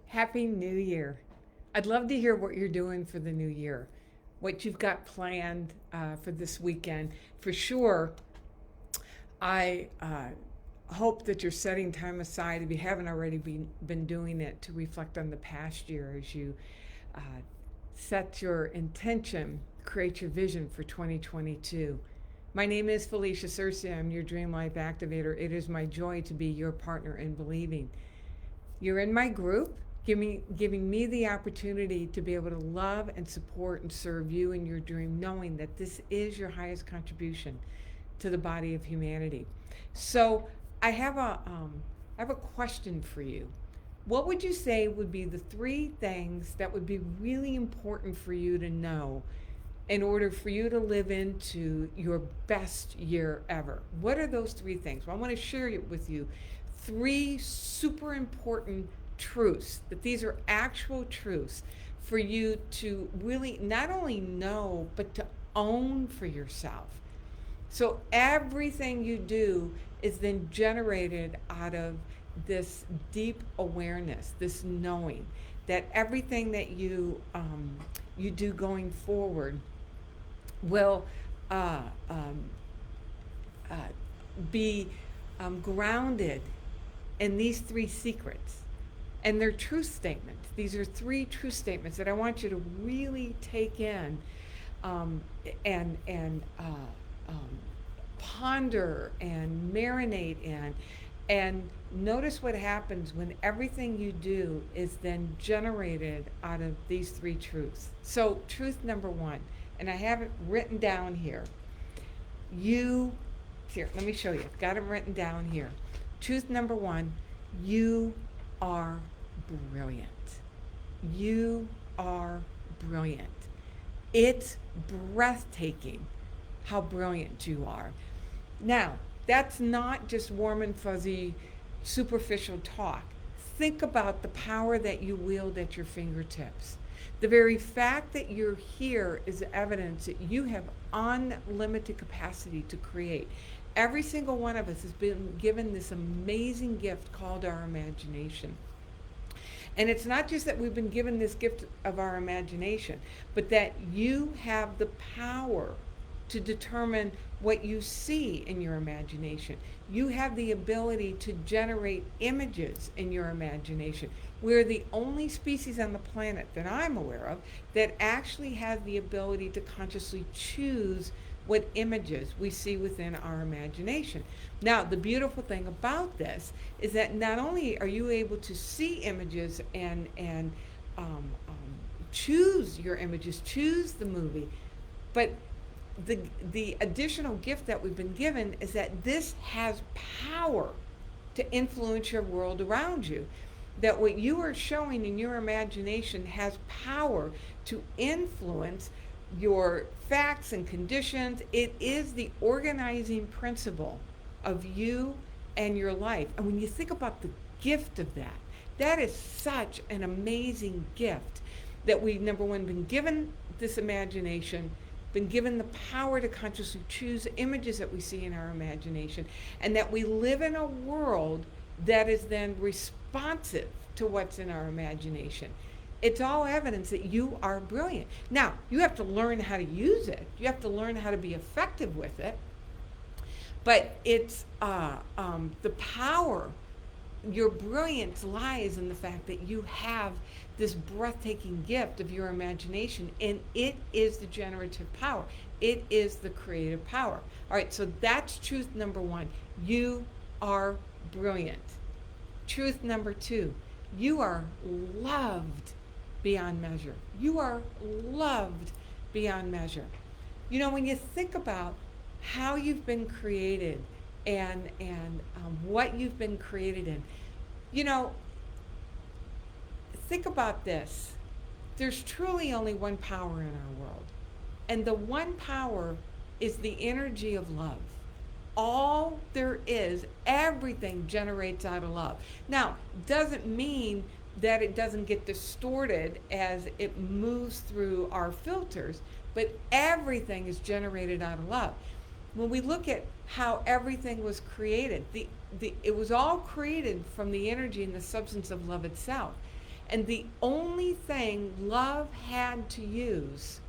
Happy New Year. I'd love to hear what you're doing for the new year, what you've got planned for this weekend. For sure, I hope that you're setting time aside, if you haven't already been doing it, to reflect on the past year as you uh, set your intention, create your vision for 2022. My name is Felicia Searcy. I'm your Dream Life Activator. It is my joy to be your partner in believing. You're in my group, giving me the opportunity to be able to love and support and serve you in your dream, knowing that this is your highest contribution to the body of humanity. So I have a question for you. What would you say would be the three things that would be really important for you to know in order for you to live into your best year ever? What are those three things? Well, I want to share it with you. Three super important truths, that these are actual truths for you to really not only know, but to own for yourself. So everything you do is then generated out of this deep awareness, this knowing that everything that you do going forward will uh, um, uh, be grounded in these three secrets. And they're truth statements. These are three truth statements that I want you to really take in um, and um, ponder and marinate in. And notice what happens when everything you do is then generated out of these three truths. So, truth number one, and I have it written down here. Here, let me show you. I've got it written down here. Truth number one, you are brilliant. You are brilliant. It's breathtaking how brilliant you are. Now, that's not just warm and fuzzy, superficial talk. Think about the power that you wield at your fingertips. The very fact that you're here is evidence that you have unlimited capacity to create. Every single one of us has been given this amazing gift called our imagination. And it's not just that we've been given this gift of our imagination, but that you have the power to determine what you see in your imagination. You have the ability to generate images in your imagination. We're the only species on the planet that I'm aware of that actually has the ability to consciously choose what images we see within our imagination. Now, the beautiful thing about this is that not only are you able to see images and choose your images, choose the movie, but the additional gift that we've been given is that this has power to influence your world around you. That what you are showing in your imagination has power to influence your facts and conditions. It is the organizing principle of you and your life. And when you think about the gift of that, that is such an amazing gift that we've, number one, been given this imagination, been given the power to consciously choose images that we see in our imagination, and that we live in a world that is then responsive to what's in our imagination. It's all evidence that you are brilliant. Now, you have to learn how to use it. You have to learn how to be effective with it. But it's the power, your brilliance lies in the fact that you have this breathtaking gift of your imagination, and it is the generative power. It is the creative power. All right, so that's truth number one. You are brilliant. Truth number two, you are loved beyond measure. You are loved beyond measure. You know, when you think about how you've been created and what you've been created in, you know, think about this. There's truly only one power in our world. And the one power is the energy of love. All there is, everything generates out of love. Now, doesn't mean that it doesn't get distorted as it moves through our filters, but everything is generated out of love. When we look at how everything was created, it was all created from the energy and the substance of love itself. And the only thing love had to use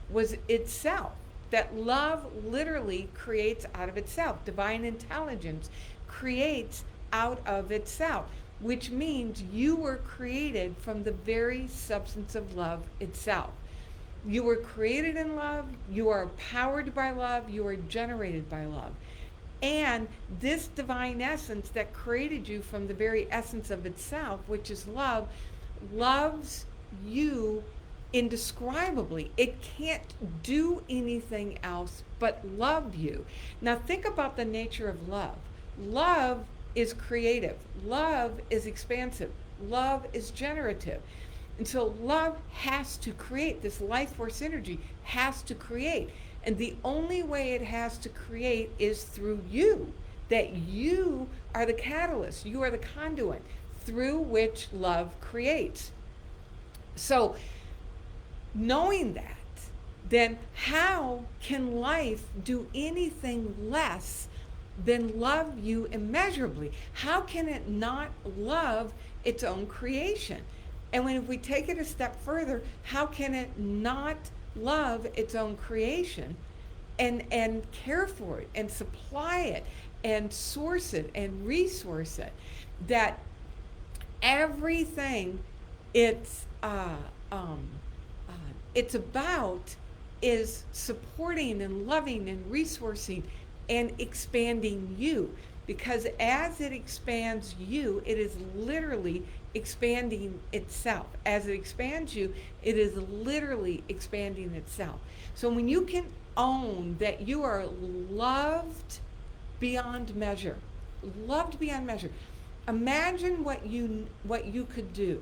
was itself. That love literally creates out of itself. Divine intelligence creates out of itself, which means you were created from the very substance of love itself. You were created in love, you are powered by love, you are generated by love. And this divine essence that created you from the very essence of itself, which is love, loves you indescribably. It can't do anything else but love you. Now think about the nature of love. Love is creative. Love is expansive. Love is generative. And so love has to create. This life force energy has to create. And the only way it has to create is through you. That you are the catalyst. You are the conduit through which love creates. So knowing that, then how can life do anything less than love you immeasurably? How can it not love its own creation? And if we take it a step further, how can it not love its own creation and care for it and supply it and source it and resource it? That everything it's about is supporting and loving and resourcing and expanding you. Because as it expands you, it is literally expanding itself. As it expands you, it is literally expanding itself. So when you can own that you are loved beyond measure, loved beyond measure, imagine what you could do.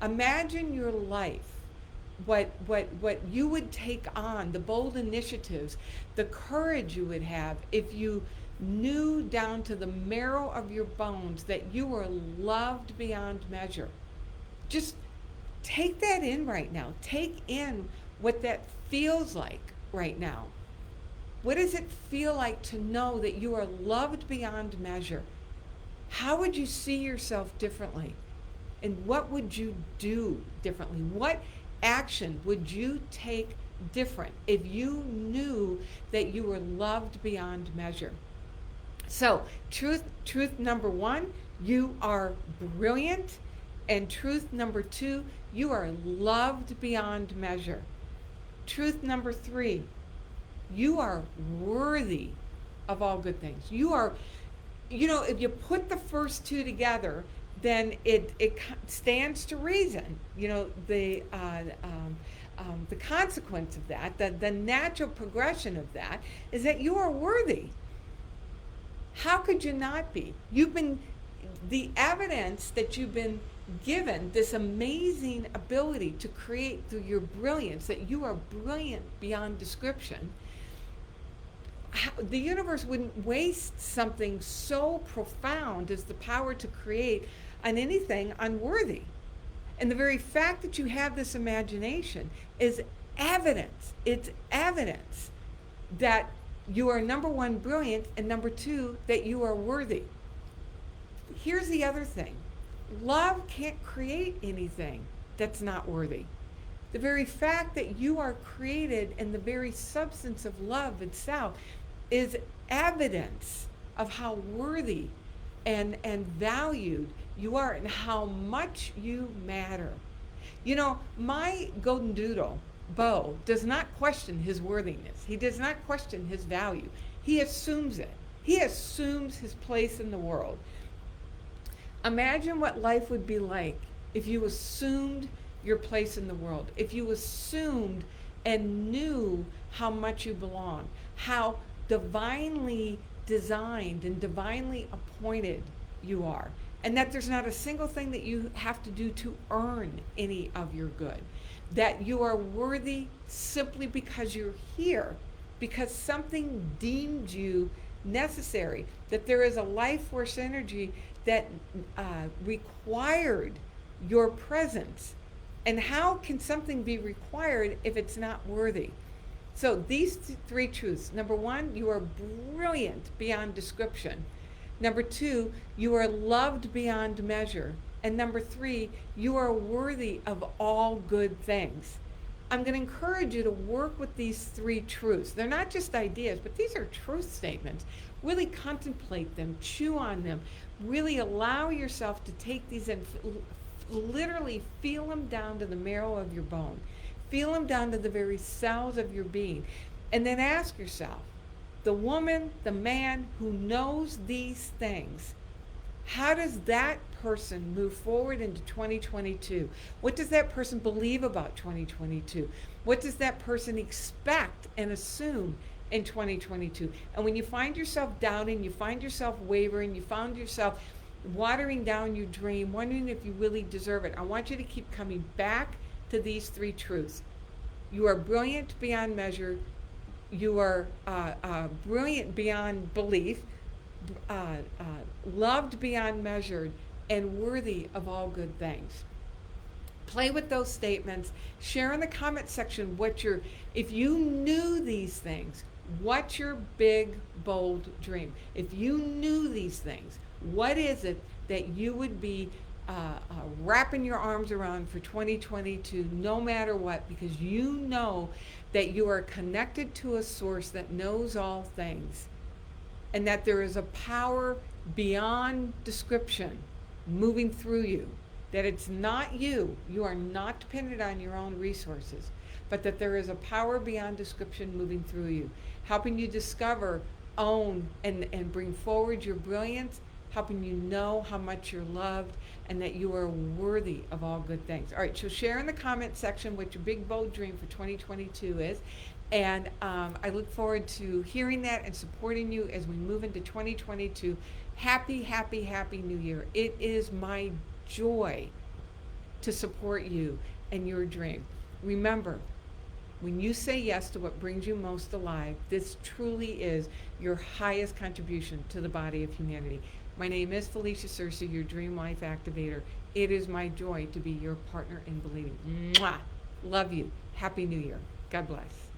Imagine your life, what you would take on, the bold initiatives, the courage you would have if you knew down to the marrow of your bones that you were loved beyond measure. Just take that in right now. Take in what that feels like right now. What does it feel like to know that you are loved beyond measure? How would you see yourself differently? And what would you do differently? What action would you take different if you knew that you were loved beyond measure? So truth number one, you are brilliant. And truth number two, you are loved beyond measure. Truth number three, you are worthy of all good things. You are, if you put the first two together, then it stands to reason. The consequence of that, the natural progression of that is that you are worthy. How could you not be? The evidence that you've been given this amazing ability to create through your brilliance, that you are brilliant beyond description. The universe wouldn't waste something so profound as the power to create on anything unworthy. And the very fact that you have this imagination is evidence. It's evidence that you are, number one, brilliant, and number two, that you are worthy. Here's the other thing. Love can't create anything that's not worthy. The very fact that you are created in the very substance of love itself is evidence of how worthy and valued you are and how much you matter. My golden doodle, Bo, does not question his worthiness. He does not question his value. He assumes it. He assumes his place in the world. Imagine what life would be like if you assumed your place in the world, if you assumed and knew how much you belong, how divinely designed and divinely appointed you are, and that there's not a single thing that you have to do to earn any of your good, that you are worthy simply because you're here, because something deemed you necessary, that there is a life force energy that required your presence. And how can something be required if it's not worthy? So these three truths. Number one, you are brilliant beyond description. Number two, you are loved beyond measure. And number 3, you are worthy of all good things. I'm going to encourage you to work with these 3 truths. They're not just ideas, but these are truth statements. Really contemplate them, chew on them, really allow yourself to take these and literally feel them down to the marrow of your bone. Feel them down to the very cells of your being. And then ask yourself, the woman, the man who knows these things, how does that person move forward into 2022? What does that person believe about 2022? What does that person expect and assume in 2022? And when you find yourself doubting, you find yourself wavering, you find yourself watering down your dream, wondering if you really deserve it, I want you to keep coming back to these 3 truths. You are brilliant beyond measure. You are brilliant beyond belief, loved beyond measure, and worthy of all good things. Play with those statements. Share in the comment section if you knew these things, what's your big, bold dream? If you knew these things, what is it that you would be wrapping your arms around for 2022, no matter what, because you know that you are connected to a source that knows all things, and that there is a power beyond description moving through you, that it's not you are not dependent on your own resources, but that there is a power beyond description moving through you, helping you discover, own, and bring forward your brilliance, helping you know how much you're loved and that you are worthy of all good things. All right, so share in the comment section what your big, bold dream for 2022 is. And I look forward to hearing that and supporting you as we move into 2022. Happy, happy, happy New Year. It is my joy to support you and your dream. Remember, when you say yes to what brings you most alive, this truly is your highest contribution to the body of humanity. My name is Felicia Searcy, your Dream Life Activator. It is my joy to be your partner in believing. Mwah! Love you. Happy New Year. God bless.